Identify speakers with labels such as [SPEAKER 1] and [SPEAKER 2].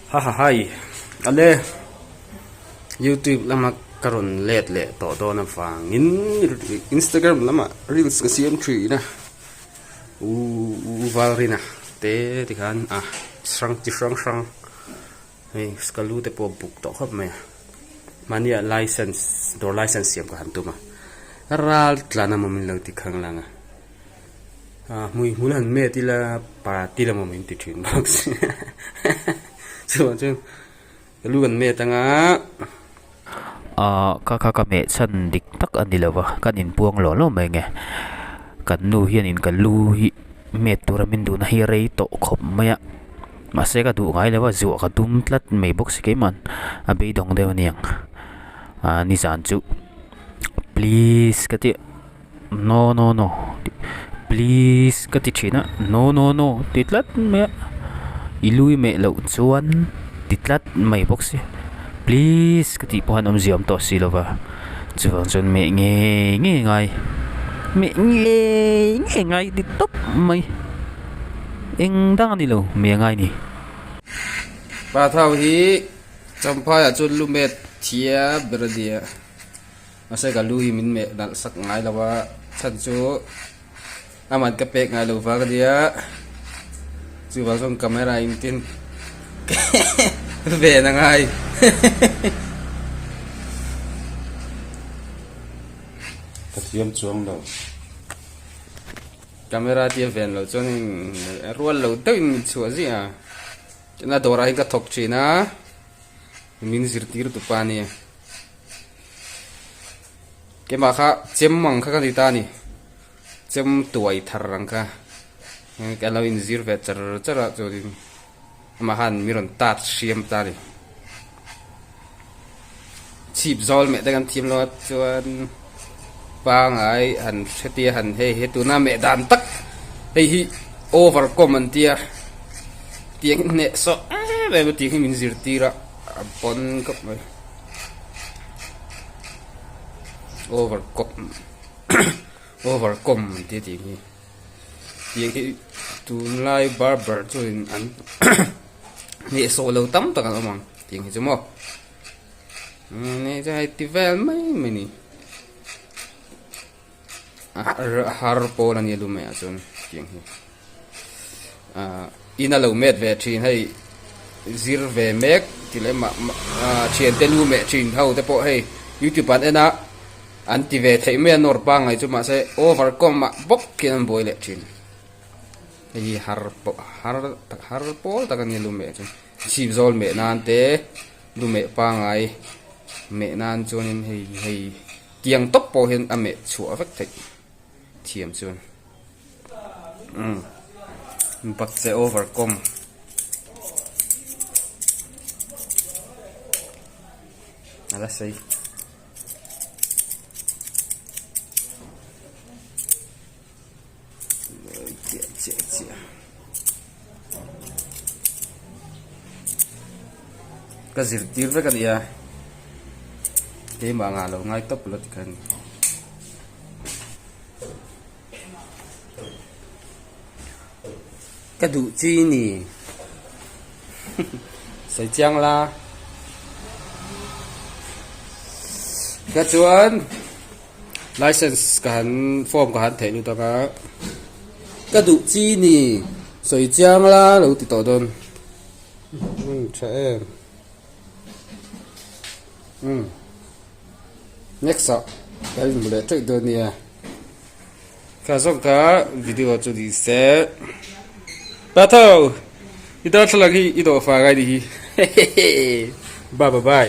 [SPEAKER 1] Hai ale YouTube lama karon let le to na vangin Instagram lama reels ka CM3 na valrina te tikhan srang hey skalu te po book to khop me mania license door license siam ka hantuma ral tlana mamin lang tikhang langa mui mulan me tila para tila mamin ti thin box so lu kan me tanga
[SPEAKER 2] ka me chan dik tak anilawa kan in puang lo mai nge kan nu hian in kan lu hi me turamin du na hi rei to khop maya mase ka du ngai lewa zu ka dum tlat mai box ke man abe dong de niang ni zan chu please kati no please kati china no titlat me ilui me lo chuan titlat mai box please kati pohan ziam to silova chuan chon me nge ngai di top mai eng dang ni lo me ngai ni
[SPEAKER 1] pa thau hi champa ya chun lu me thia berdia mase ka lu hi min me dal sak ngai lawa chan chu aman ka pek ngai lo va ka dia chu ba song camera in tin về na ngai
[SPEAKER 3] ka thiam chuang lo
[SPEAKER 1] camera tia ven lo chon rual lo tein chu gì à na dora hi ka thok china min zirtir tu pani ke ma kha chem mang kha ka ti ta ni chem tuai thar rang ka ka lo in zir ve chara chu din mà han miron tat siam ta đi chip zol mẹ đang thêm lo chuan ba ngai han setia han he tu na mẹ dan tak he hi over comment tia tiếng nè so về một tiếng mình zir tira pon cấp mai over comment tia tiếng hi tu lai barber chuan an nè so lâu tắm tất cả mọi tiếng gì chứ mò nè cái tivel mấy nè harpo là nhiều luôn mẹ chun tiếng gì ina lâu mệt về chuyện hay zir về mẹ thì lấy mà chuyện tên lu mẹ chuyện thâu thế bộ hay YouTube bạn ena anh ti về thấy mẹ nổi bang này chứ mà sẽ overcome mà bốc kia anh bôi lệ chuyện cái harpo ta cái nhiều luôn mẹ chứ chip zol mẹ nan te lu mẹ pa ngai mẹ nan cho nên hay tiếng tốc po hiện mẹ chua vắt thịt thiểm chun but sẽ overcome là say chia cái gì tiêu với cái gì à thế mà ngà lâu ngay tốc lật cần cái đủ chi nè sấy chăng la cái chuan license cả hắn form cả hắn thể luôn ta cái đủ chi nè sấy chăng la lâu thì tổ đơn trẻ next up cái gì mà chạy đơn nè cả xong cả video cho đi sẽ bắt đầu ít đó là cái ít đó phá cái đi bye bye bye